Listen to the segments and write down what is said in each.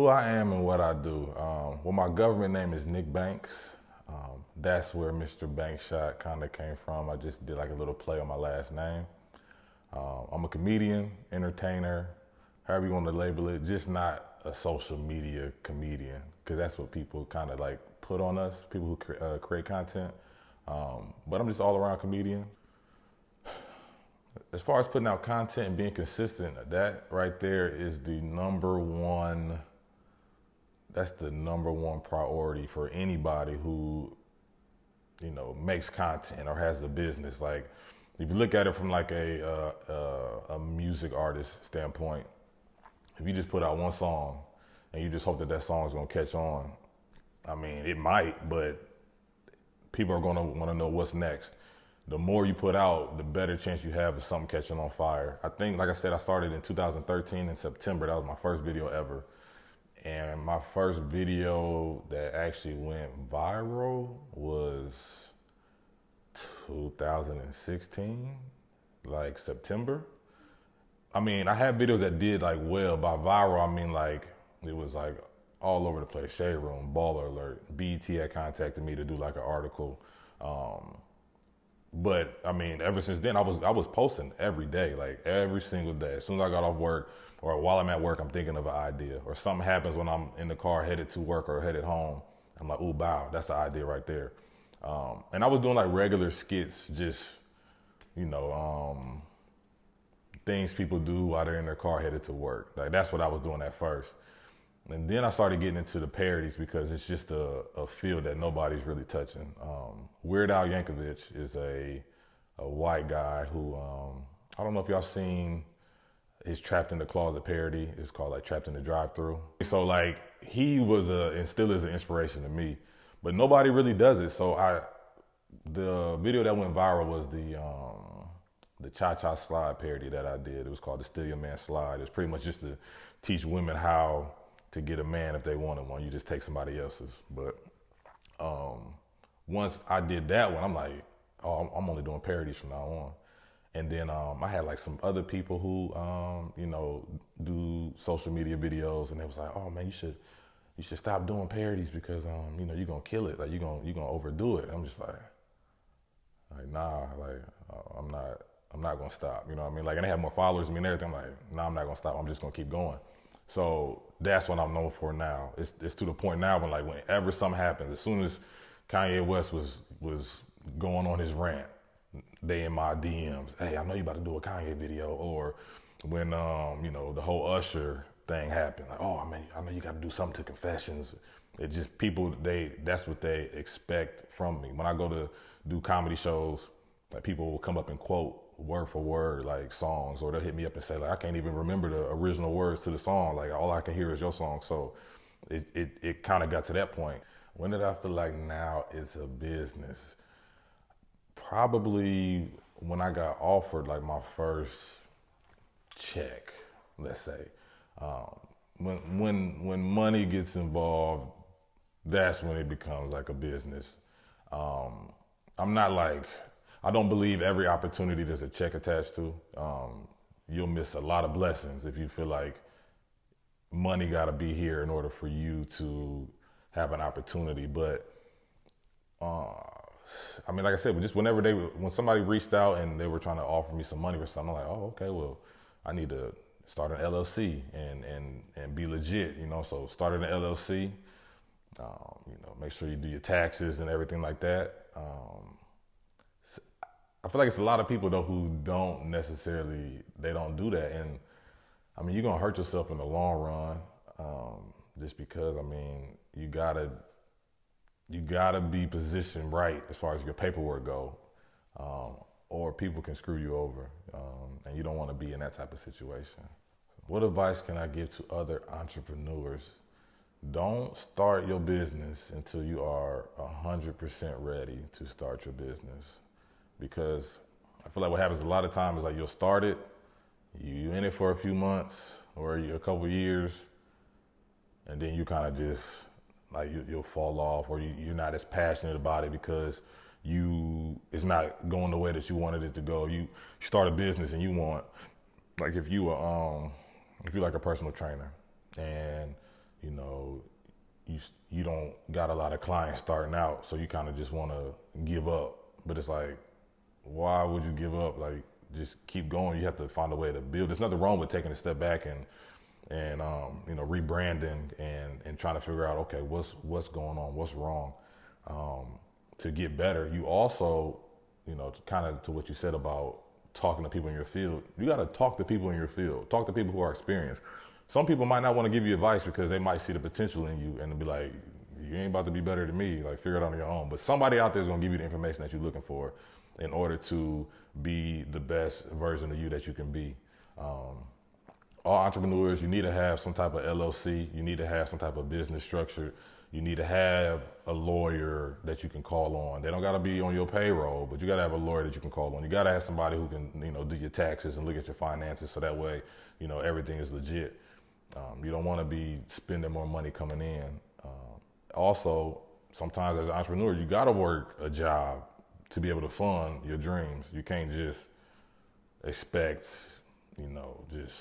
Who I am and what I do. Well, my government name is Nick Banks. That's where Mr. Bankshot kind of came from. I just did like a little play on my last name. I'm a comedian, entertainer, however you want to label it, just not a social media comedian, because that's what people kind of like put on us, people who create content. But I'm just all around comedian. As far as putting out content and being consistent, that right there is that's the number one priority for anybody who, makes content or has a business. Like, if you look at it from like a music artist standpoint, if you just put out one song and you just hope that that song is gonna catch on, I mean, it might, but people are gonna wanna know what's next. The more you put out, the better chance you have of something catching on fire. I think, like I said, I started in 2013 in September. That was my first video ever. And my first video that actually went viral was 2016, like September. I mean, I had videos that did like well. By viral, I mean like it was like all over the place. Shade Room, Baller Alert, BET had contacted me to do like an article. But I mean, ever since then, I was posting every day, like every single day. As soon as I got off work, or while I'm at work, I'm thinking of an idea. Or something happens when I'm in the car headed to work or headed home. I'm like, ooh, wow, that's an idea right there. And I was doing like regular skits, just things people do while they're in their car headed to work. Like, that's what I was doing at first. And then I started getting into the parodies because it's just a field that nobody's really touching. Weird Al Yankovic is a white guy who, I don't know if y'all seen his Trapped in the Closet parody. It's called like Trapped in the Drive-Thru. So like, he was and still is an inspiration to me, but nobody really does it. So the video that went viral was the Cha-Cha Slide parody that I did. It was called the Steal Your Man Slide. It's pretty much just to teach women how to get a man if they wanted one. You just take somebody else's. But once I did that one, I'm like, oh, I'm only doing parodies from now on. And then I had like some other people who, do social media videos, and they was like, oh man, you should stop doing parodies because, you're gonna kill it. Like, you're gonna overdo it. And I'm just like, nah, like, I'm not gonna stop. You know what I mean? Like, and they have more followers than me and everything. I'm like, nah, I'm not gonna stop. I'm just gonna keep going. So that's what I'm known for now. It's to the point now when, like, whenever something happens, as soon as Kanye West was going on his rant, they in my DMs, hey, I know you about to do a Kanye video. Or when the whole Usher thing happened, like, oh man, I know you got to do something to Confessions. It just, people, that's what they expect from me. When I go to do comedy shows, like, people will come up and quote word for word like songs, or they'll hit me up and say, like, I can't even remember the original words to the song. Like, all I can hear is your song. So it kind of got to that point. When did I feel like now it's a business? Probably when I got offered like my first check, let's say. When money gets involved, that's when it becomes like a business. I'm not like, I don't believe every opportunity there's a check attached to. You'll miss a lot of blessings if you feel like money gotta be here in order for you to have an opportunity. But I mean, like I said, just when somebody reached out and they were trying to offer me some money or something, I'm like, oh, okay, well, I need to start an LLC and be legit, So started an LLC, make sure you do your taxes and everything like that. I feel like it's a lot of people though who don't do that. And I mean, you're gonna hurt yourself in the long run, just because, I mean, you gotta be positioned right as far as your paperwork go, or people can screw you over, and you don't want to be in that type of situation. What advice can I give to other entrepreneurs? Don't start your business until you are 100% ready to start your business, because I feel like what happens a lot of times is like, you'll start it, you in it for a few months or a couple years, and then you kind of just, like, you'll fall off, or you're not as passionate about it because it's not going the way that you wanted it to go. You start a business and you want, like, if you're like a personal trainer and you know, you don't got a lot of clients starting out, so you kind of just want to give up. But it's like, why would you give up? Like, just keep going. You have to find a way to build. There's nothing wrong with taking a step back and you know, rebranding and trying to figure out, okay, what's going on, what's wrong, to get better. You also, you know, kind of to what you said about talking to people in your field, you got to talk to people in your field, talk to people who are experienced. Some people might not want to give you advice because they might see the potential in you and be like, you ain't about to be better than me, like figure it out on your own. But somebody out there is going to give you the information that you're looking for in order to be the best version of you that you can be. All entrepreneurs, you need to have some type of LLC, you need to have some type of business structure, you need to have a lawyer that you can call on. They don't got to be on your payroll, but you got to have a lawyer that you can call on. You got to have somebody who can, you know, do your taxes and look at your finances, so that way, you know, everything is legit. You don't want to be spending more money coming in. Also, sometimes as an entrepreneur, you got to work a job to be able to fund your dreams. You can't just expect, you know, just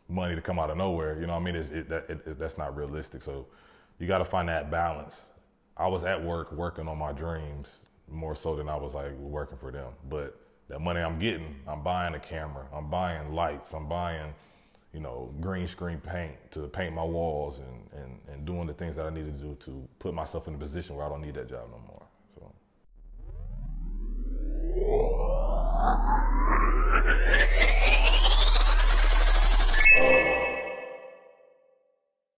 money to come out of nowhere. You know what I mean? That's not realistic. So you got to find that balance. I was at work working on my dreams more so than I was like working for them. But that money I'm getting, I'm buying a camera, I'm buying lights, I'm buying, you know, green screen paint to paint my walls and doing the things that I need to do to put myself in a position where I don't need that job no more. So.